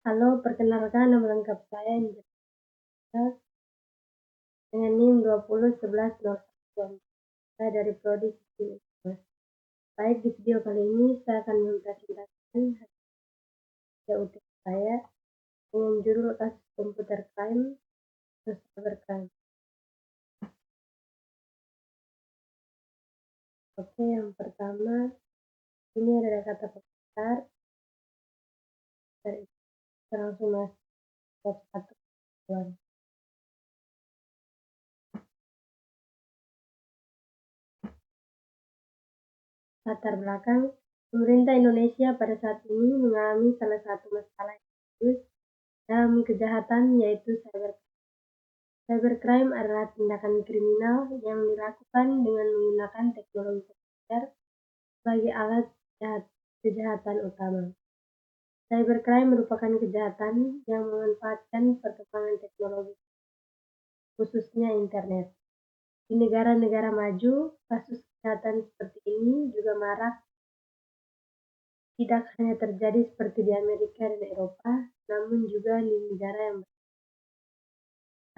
Halo, perkenalkan nama lengkap saya Angelina dengan NIM 201101. Saya dari Prodi Sistem Informasi. Baik, di video kali ini saya akan mempresentasikan hasil UTS saya dengan judul kasus komputer crime atau cybercrime. Oke, yang pertama ini adalah kata pengantar. Dari kita langsung masuk bab 1. Latar belakang, pemerintah Indonesia pada saat ini mengalami salah satu masalah yang serius dalam kejahatan, yaitu cybercrime. Cybercrime adalah tindakan kriminal yang dilakukan dengan menggunakan teknologi komputer sebagai alat kejahatan utama. Cybercrime merupakan kejahatan yang memanfaatkan perkembangan teknologi, khususnya internet. Di negara-negara maju, kasus kejahatan seperti ini juga marak. Tidak hanya terjadi seperti di Amerika dan Eropa, namun juga di negara yang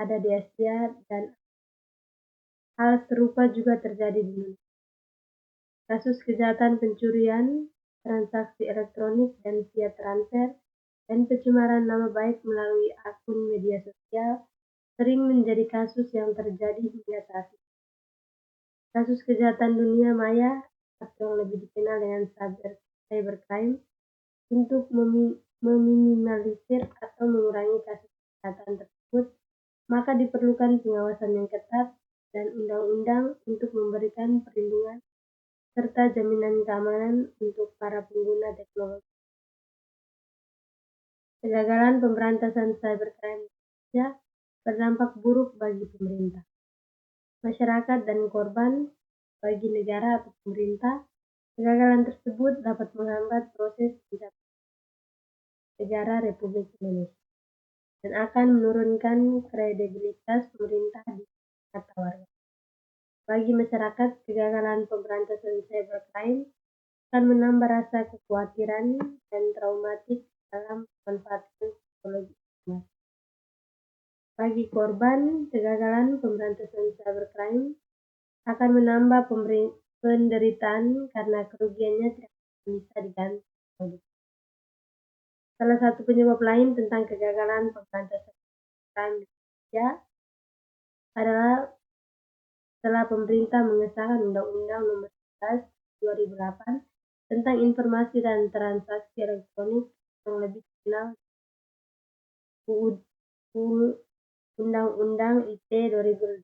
ada di Asia, dan hal serupa juga terjadi di Indonesia. Kasus kejahatan pencurian, transaksi elektronik dan via transfer, dan pencemaran nama baik melalui akun media sosial sering menjadi kasus yang terjadi hingga saat ini. Kasus kejahatan dunia maya atau yang lebih dikenal dengan cybercrime untuk meminimalisir atau mengurangi kasus kejahatan tersebut, maka diperlukan pengawasan yang ketat dan undang-undang untuk memberikan perlindungan serta jaminan keamanan untuk para pengguna teknologi. Kegagalan pemberantasan cybercrime berdampak buruk bagi pemerintah, masyarakat, dan korban. Bagi negara atau pemerintah, kegagalan tersebut dapat menghambat proses pencapaian negara Republik Indonesia dan akan menurunkan kredibilitas pemerintah di mata warga. Bagi masyarakat, kegagalan pemberantasan cybercrime akan menambah rasa kekhawatiran dan traumatik dalam memanfaatkan teknologi informasi. Bagi korban, kegagalan pemberantasan cybercrime akan menambah penderitaan karena kerugiannya tidak bisa diganti. Salah satu penyebab lain tentang kegagalan pemberantasan cybercrime di Indonesia adalah setelah pemerintah mengesahkan Undang-Undang Nomor 11 2008 tentang informasi dan transaksi elektronik yang lebih dikenal Undang-Undang ITE 2008,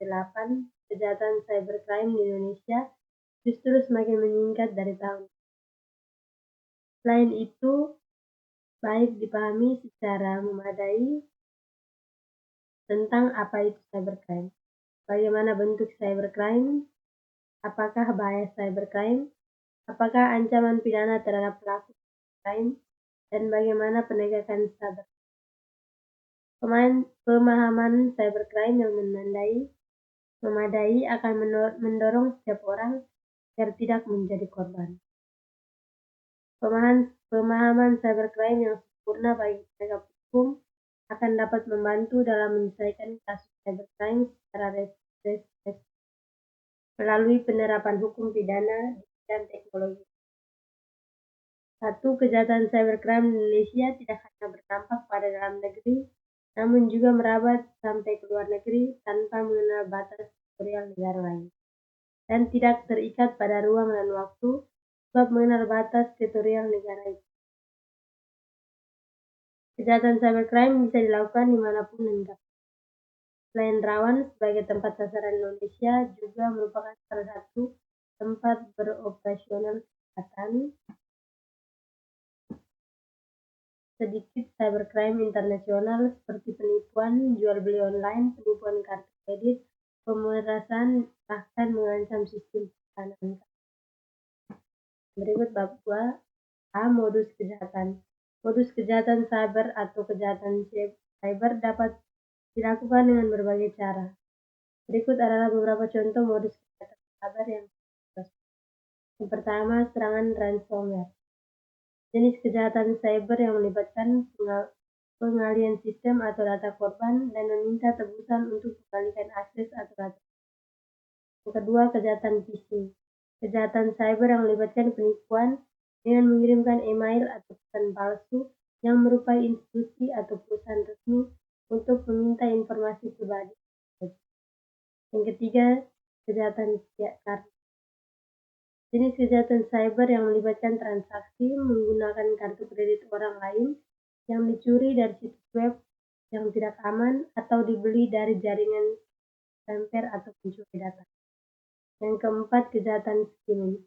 kejahatan cybercrime di Indonesia justru semakin meningkat dari tahun. Selain itu, baik dipahami secara memadai tentang apa itu cybercrime, bagaimana bentuk cybercrime, apakah bahaya cybercrime, apakah ancaman pidana terhadap pelaku cybercrime, dan bagaimana penegakan cybercrime. Pemahaman cybercrime yang memadai akan mendorong setiap orang agar tidak menjadi korban. Pemahaman cybercrime yang sempurna bagi penegak hukum akan dapat membantu dalam menyelesaikan kasus cybercrime secara represif melalui penerapan hukum pidana di bidang teknologi. 1. Kejahatan cybercrime di Indonesia tidak hanya berdampak pada dalam negeri, namun juga merabat sampai ke luar negeri tanpa mengenal batas teritorial negara lain, dan tidak terikat pada ruang dan waktu, sebab mengenal batas teritorial negara itu. Kejahatan cybercrime bisa dilakukan dimanapun dan kapan. Selain rawan sebagai tempat sasaran, Indonesia juga merupakan salah satu tempat beroperasional kejahatan. Sedikit cybercrime internasional seperti penipuan, jual beli online, penipuan kartu kredit, pemerasan, bahkan mengancam sistem pertahanan. Berikut bab 2A. Modus kejahatan. Modus kejahatan cyber atau kejahatan cyber dapat dilakukan dengan berbagai cara. Berikut adalah beberapa contoh modus kejahatan cyber yang Yang pertama, serangan ransomware. Jenis kejahatan cyber yang melibatkan pengalihan sistem atau data korban, dan meminta tebusan untuk mengalihkan akses atau data. Yang kedua, kejahatan phishing. Kejahatan cyber yang melibatkan penipuan dengan mengirimkan email atau pesan palsu yang merupai institusi atau perusahaan resmi untuk meminta informasi pribadi. Yang ketiga, kejahatan kartu. Jenis kejahatan cyber yang melibatkan transaksi menggunakan kartu kredit orang lain yang dicuri dari situs web yang tidak aman atau dibeli dari jaringan scammer atau pencuri data. Yang keempat, kejahatan skimming.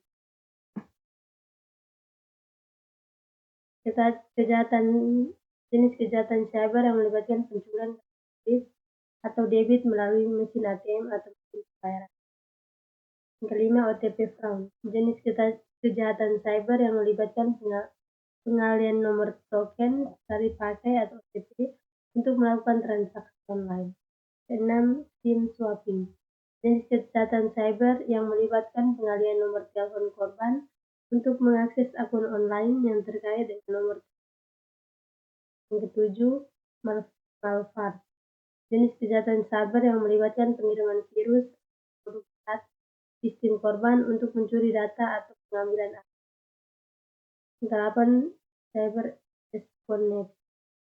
Jenis kejahatan cyber yang melibatkan pencurian kredit atau debit melalui mesin ATM atau mesin pembayaran. Yang kelima, OTP fraud. Jenis kejahatan cyber yang melibatkan pengalian nomor token sekali pakai atau OTP untuk melakukan transaksi online. Keenam, SIM swapping. Jenis kejahatan cyber yang melibatkan pengalian nomor telepon korban untuk mengakses akun online yang terkait dengan nomor. Yang ketujuh, malware. Jenis kejahatan cyber yang melibatkan pengiriman virus atau sistem korban untuk mencuri data atau pengambilan akun. Yang kedelapan, cyber espionage.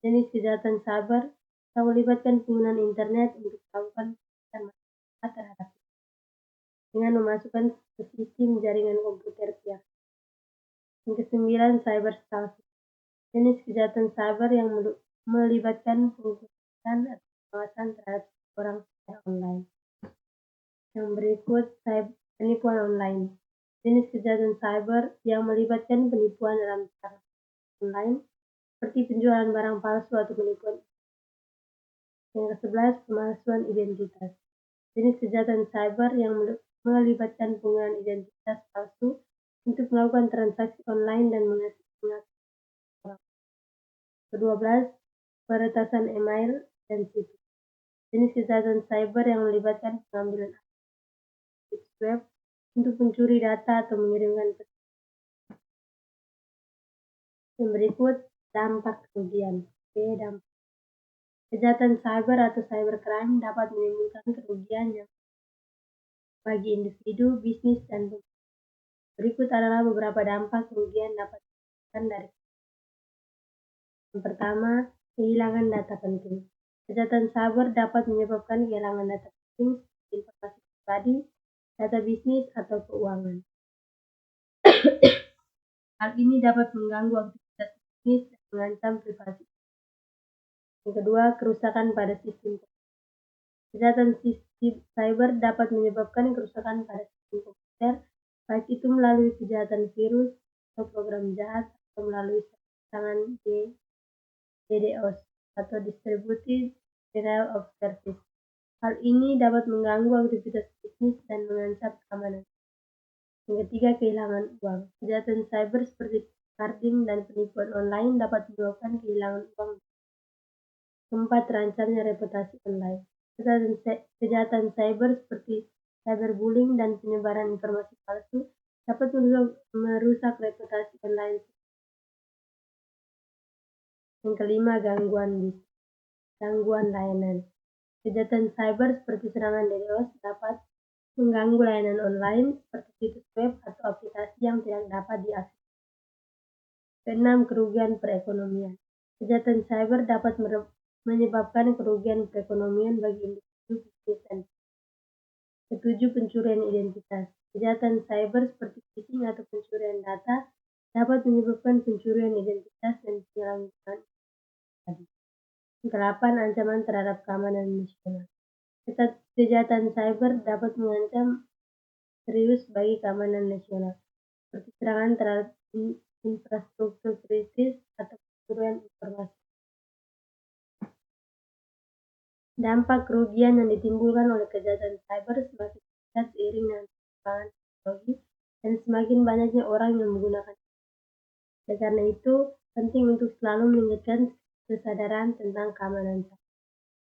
Jenis kejahatan cyber yang melibatkan penggunaan internet untuk melakukan kejahatan masyarakat terhadap dengan memasukkan ke sistem jaringan komputer pihak. Yang kesembilan, cyber stalking. Jenis kejahatan cyber yang melibatkan penggunaan atau pengawasan terhadap orang secara online. Yang berikut, penipuan online. Jenis kejahatan cyber yang melibatkan penipuan dalam cara online, seperti penjualan barang palsu atau penipuan. Yang ke-11, pemalsuan identitas. Jenis kejahatan cyber yang melibatkan penggunaan identitas palsu untuk melakukan transaksi online dan mengakses orang. Ke-12, peretasan email dan situs. Jenis kejahatan cyber yang melibatkan pengambilan akses web untuk mencuri data atau mengirimkan pesan. Yang berikut, dampak kerugian. Dampak. Kejahatan cyber atau cybercrime dapat menimbulkan kerugian yang bagi individu, bisnis, dan pemerintah. Berikut adalah beberapa dampak kerugian dapat ditimbulkan dari. Yang pertama, kehilangan data penting. Kejahatan cyber dapat menyebabkan kehilangan data penting seperti informasi pribadi, data bisnis, atau keuangan. Hal ini dapat mengganggu aktivitas bisnis dan mengancam privasi. Yang kedua, kerusakan pada sistem. Kejahatan cyber dapat menyebabkan kerusakan pada sistem komputer, baik itu melalui kejahatan virus atau program jahat atau melalui serangan DDoS atau Distributed Denial of Service. Hal ini dapat mengganggu aktivitas bisnis dan mengancam keamanan. Yang ketiga, kehilangan uang. Kejahatan cyber seperti carding dan penipuan online dapat menyebabkan kehilangan uang. Keempat, terancamnya reputasi online. Kejahatan cyber seperti cyberbullying dan penyebaran informasi palsu dapat merusak reputasi online. Yang kelima, gangguan layanan. Kejahatan cyber seperti serangan DDoS dapat mengganggu layanan online seperti situs web atau aplikasi yang tidak dapat diakses. Keenam, kerugian perekonomian. Kejahatan cyber dapat menyebabkan kerugian perekonomian bagi individu, bisnis, dan. Ketujuh, pencurian identitas. Kejahatan cyber seperti phishing atau pencurian data dapat menyebabkan pencurian identitas dan penyalahgunaan. Kedelapan, ancaman terhadap keamanan nasional. Kejahatan cyber dapat mengancam serius bagi keamanan nasional, seperti serangan terhadap infrastruktur kritis atau pencurian informasi. Dampak kerugian yang ditimbulkan oleh kejahatan cyber semakin besar seiring dengan perkembangan teknologi dan semakin banyaknya orang yang menggunakan. Oleh karena itu, penting untuk selalu meningkatkan kesadaran tentang keamanan cyber.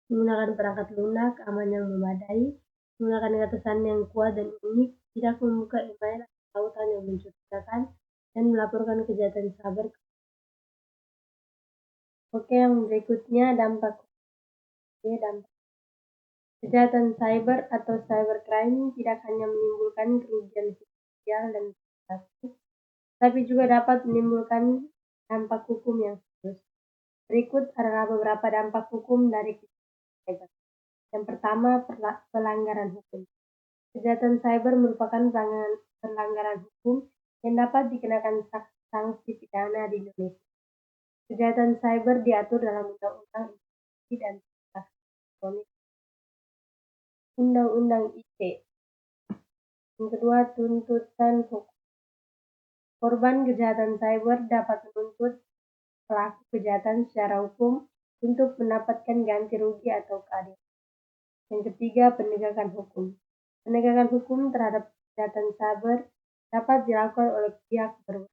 Menggunakan perangkat lunak aman yang memadai, menggunakan kata sandi yang kuat dan unik, tidak membuka email atau tautan yang mencurigakan, dan melaporkan kejahatan cyber. Oke, yang berikutnya dampak. Oke, dampak. Kejahatan cyber atau cybercrime tidak hanya menimbulkan kerugian finansial dan reputasi, tapi juga dapat menimbulkan dampak hukum yang serius. Berikut adalah beberapa dampak hukum dari kejahatan cyber. Yang pertama, pelanggaran hukum. Kejahatan cyber merupakan pelanggaran hukum yang dapat dikenakan sanksi pidana di Indonesia. Kejahatan cyber diatur dalam Undang-Undang Informasi dan Transaksi Elektronik, Undang-Undang ITE. Yang kedua, tuntutan hukum. Korban kejahatan cyber dapat menuntut pelaku kejahatan secara hukum untuk mendapatkan ganti rugi atau keadilan. Yang ketiga, penegakan hukum. Penegakan hukum terhadap kejahatan cyber dapat dilakukan oleh pihak berwenang,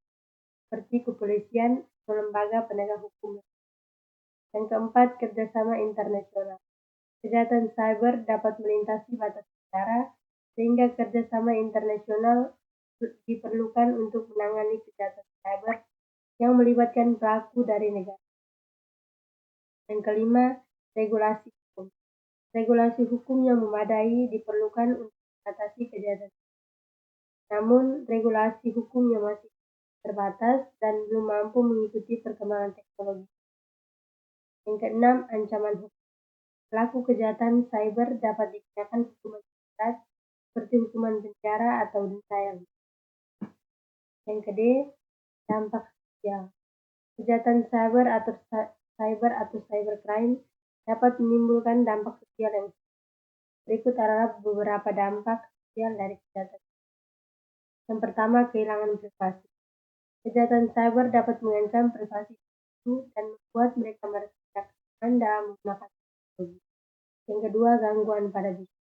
seperti kepolisian atau lembaga penegak hukum. Yang keempat, kerjasama internasional. Kejahatan cyber dapat melintasi batas negara, sehingga kerjasama internasional diperlukan untuk menangani kejahatan cyber yang melibatkan pelaku dari negara. Yang kelima, regulasi hukum. Regulasi hukum yang memadai diperlukan untuk mengatasi kejahatan. Namun, regulasi hukum yang masih terbatas dan belum mampu mengikuti perkembangan teknologi. Yang keenam, ancaman hukum. Pelaku kejahatan cyber dapat dikenakan hukuman berat seperti hukuman penjara atau denda yang. Yang kedua, dampak sosial. Kejahatan cyber atau cybercrime dapat menimbulkan dampak sosial yang. Berikut adalah beberapa dampak sosial dari kejahatan. Yang pertama, kehilangan privasi. Kejahatan cyber dapat mengancam privasi individu dan membuat mereka merasa tidak aman dalam menggunakan teknologi. Yang kedua, gangguan pada bisnis.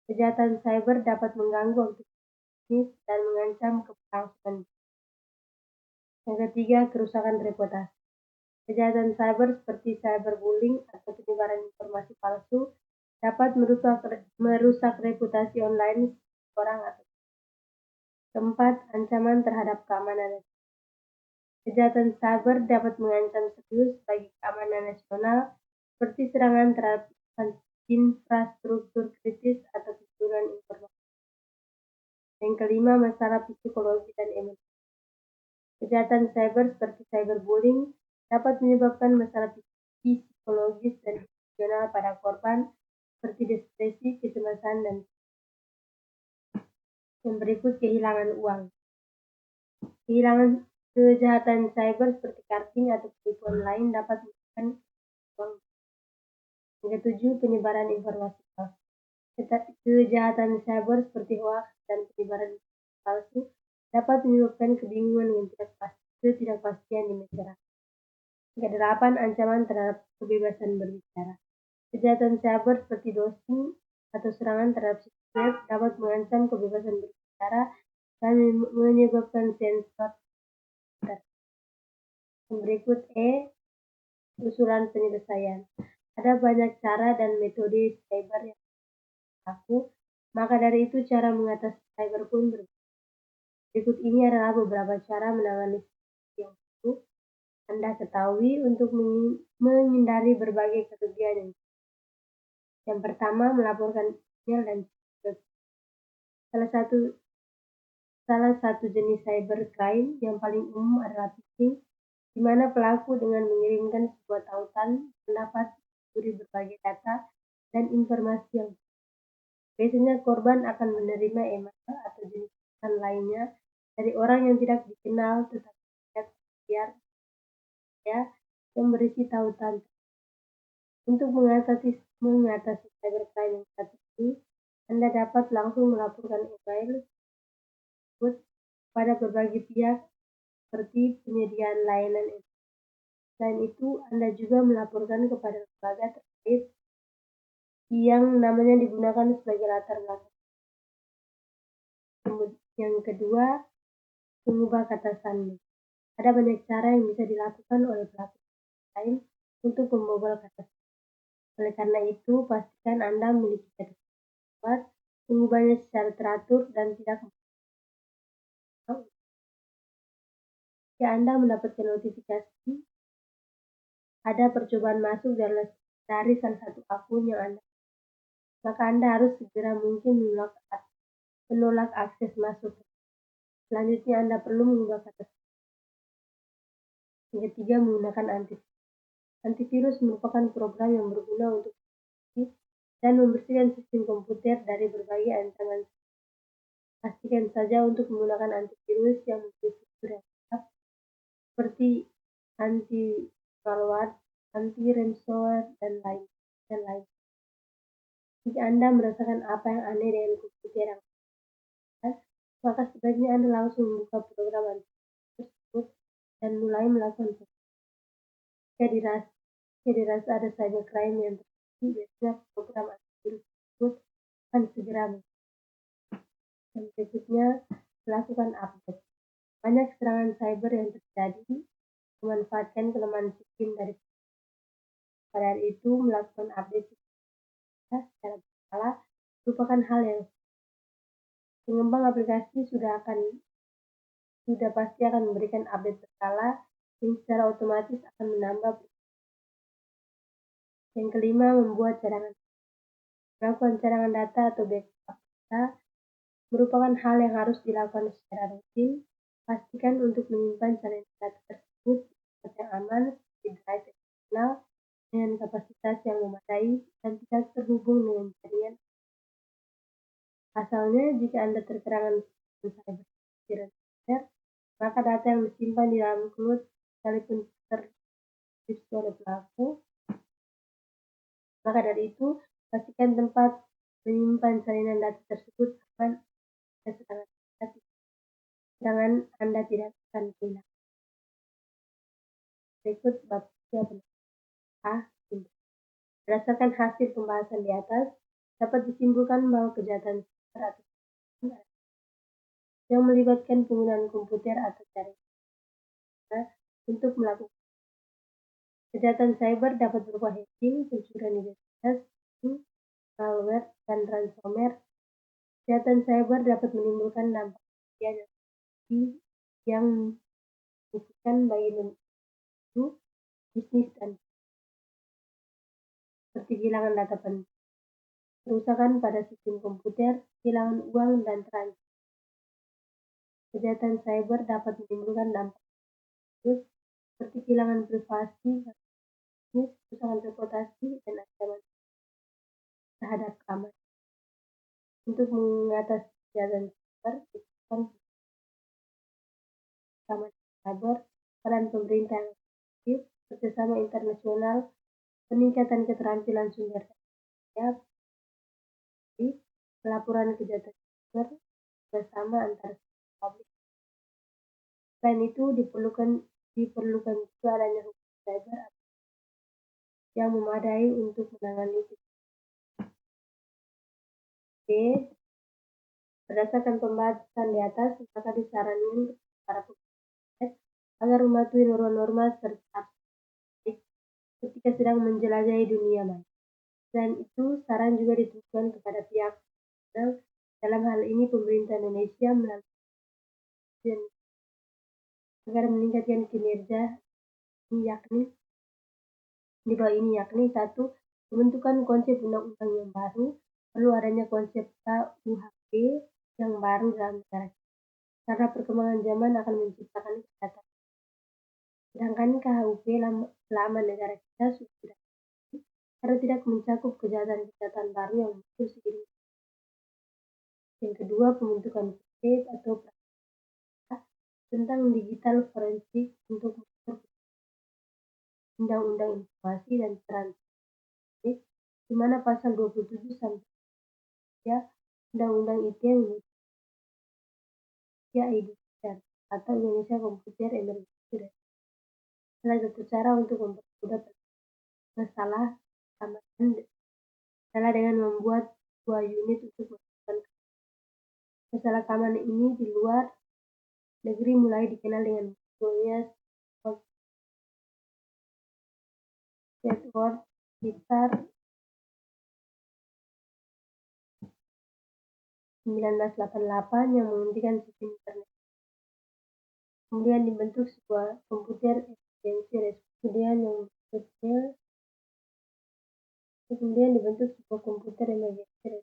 Kejahatan cyber dapat mengganggu aktivitas bisnis dan mengancam keberlangsungan bisnis. Yang ketiga, kerusakan reputasi. Kejahatan cyber seperti cyberbullying atau penyebaran informasi palsu dapat merusak reputasi online orang atau. Keempat, ancaman terhadap keamanan. Kejahatan cyber dapat mengancam serius bagi keamanan nasional, seperti serangan terhadap infrastruktur kritis atau pencurian informasi. Yang kelima, masalah psikologi dan emosi. Kejahatan cyber seperti cyberbullying dapat menyebabkan masalah psikologis dan emosional pada korban, seperti depresi, kecemasan, dan yang berikut, kehilangan uang. Kejahatan cyber seperti cutting atau penipuan lain dapat menyebabkan uang. Yang ketujuh, penyebaran informasi palsu. Kejahatan cyber seperti hoax dan penyebaran informasi palsu dapat menyebabkan kebingungan dan ketidakpastian di masyarakat. Yang kedelapan, ancaman terhadap kebebasan berbicara. Kejahatan cyber seperti doxing atau serangan terhadap situs web dapat mengancam kebebasan berbicara dan menyebabkan sensor. Yang berikut, usulan penyelesaian. Ada banyak cara dan metode cyber yang berlaku, maka dari itu cara mengatasi cyber pun berbeda. Berikut ini adalah beberapa cara menangani yang perlu Anda ketahui untuk menghindari berbagai kerugian. Yang pertama, melaporkan email dan chat. Salah satu jenis cybercrime yang paling umum adalah phishing, di mana pelaku dengan mengirimkan sebuah tautan dapat mencuri berbagai data dan informasi yang. Biasanya korban akan menerima email atau jenis pesan lainnya dari orang yang tidak dikenal tetapi tidak familiar yang berisi tautan. Untuk mengatasi cybercrime yang satu ini, Anda dapat langsung melaporkan email pada berbagai pihak seperti penyediaan layanan internet. Selain itu, Anda juga melaporkan kepada lembaga terkait yang namanya digunakan sebagai latar belakang. Yang kedua, mengubah kata sandi. Ada banyak cara yang bisa dilakukan oleh pelaku lain untuk membobol kata sandi. Oleh karena itu, pastikan Anda memiliki kata sandi, mengubahnya secara teratur dan tidak. Jika Anda mendapatkan notifikasi ada percobaan masuk dari salah satu akun yang Anda, maka Anda harus segera mungkin menolak akses masuk. Selanjutnya Anda perlu mengubah kata. Yang ketiga, menggunakan antivirus. Antivirus merupakan program yang berguna untuk dan membersihkan sistem komputer dari berbagai ancaman. Pastikan saja untuk menggunakan antivirus yang memiliki fitur yang lengkap seperti anti-malware, anti-ransomware, dan lain. Jika Anda merasakan apa yang aneh dengan komputer yang Anda, maka sebaiknya Anda langsung membuka program antivirus tersebut dan mulai melakukan jika dirasa ada cybercrime yang terjadi, biasanya program antivirus tersebut akan segera yang berikutnya, melakukan update. Banyak serangan cyber yang terjadi memanfaatkan kelemahan sistem dari pada itu melakukan update secara berkala merupakan hal yang pengembang aplikasi sudah pasti akan memberikan update berkala yang secara otomatis akan menambah. Yang kelima, membuat cadangan. Melakukan cadangan data atau backup data merupakan hal yang harus dilakukan secara rutin. Pastikan untuk menyimpan salinan data tersebut di tempat yang aman seperti drive eksternal dengan kapasitas yang memadai dan tidak terhubung dengan jaringan. Pasalnya, jika Anda terkerangan cyber, maka data yang disimpan di dalam cloud sekalipun terdeteksi oleh pelaku, maka dari itu pastikan tempat menyimpan salinan data tersebut aman dan serangan Anda tidak akan hilang. Berikut bab 3 berdasarkan hasil pembahasan di atas, dapat disimpulkan bahwa kejahatan cyber yang melibatkan penggunaan komputer atau jaringan untuk melakukan kejahatan cyber dapat berupa hacking, pencurian identitas, malware, dan ransomware. Kejahatan cyber dapat menimbulkan dampak yang signifikan bagi bisnis dan seperti kehilangan data penting, kerusakan pada sistem komputer, kehilangan uang, dan transaksi. Kejahatan cyber dapat menimbulkan dampak seperti kehilangan privasi, kerusakan reputasi, dan ancaman terhadap keamanan. Untuk mengatasi kejahatan cyber, keamanan cyber, peran pemerintah yang aktif, kerjasama internasional, peningkatan keterampilan sumber daya, pelaporan kejahatan cyber, bersama antar publik. Selain itu, diperlukan juga adanya hukum cyber yang memadai untuk menangani itu. Berdasarkan pembahasan di atas, maka disarankan para pegawai agar mematuhi norma-norma serta ketika sedang menjelajahi dunia maya. Selain itu, saran juga ditujukan kepada pihak dalam hal ini pemerintah Indonesia melalui agar meningkatkan kinerja yakni 1. Pembentukan konsep undang-undang yang baru, perlu adanya konsep KUHP yang baru dalam negara kita, karena perkembangan zaman akan menciptakan kejahatan. Sedangkan KUHP lama negara kita sudah tidak karena tidak mencakup kejahatan-kejahatan baru yang muncul seiring. Yang kedua, pembentukan PP atau tentang digital forensik untuk Undang-Undang Informasi dan Transaksi, di mana pasal 27 sampai Undang-Undang ITE IDR atau Indonesia Computer Emergency. Salah satu cara untuk mempermudah masalah keamanan adalah dengan membuat 2 unit untuk melakukan masalah keamanan ini di luar negeri mulai dikenal dengan munculnya Edward sekitar 1988 yang menghentikan sistem internet. Kemudian dibentuk sebuah komputer emergency response yang kecil, kemudian dibentuk sebuah komputer yang bergeser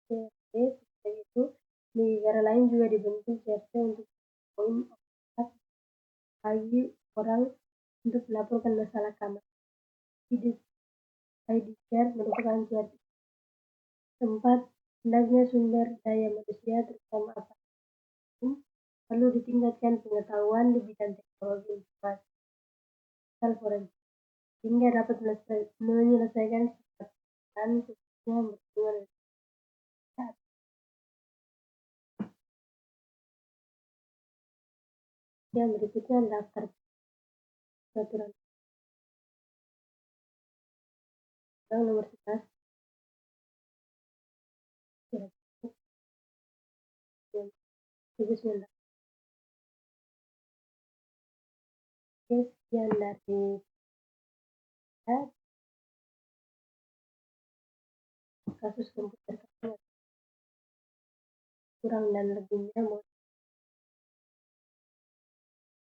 CRT. Seperti itu, di negara lain juga dibentuk CRT untuk poin otak bagi orang untuk melaporkan masalah kamar. ID card merupakan CRT tempat hendaknya sumber daya manusia, terutama aparat hukum, perlu ditingkatkan pengetahuan di bidang teknologi informasi digital forensik, sehingga dapat menyelesaikan pekerjaan khususnya yang berhubungan dengan data. Yang berikutnya daftar peraturan Undang Nomor 11 2019. Sekian dari saya, kasus komputer kurang dan lebihnya.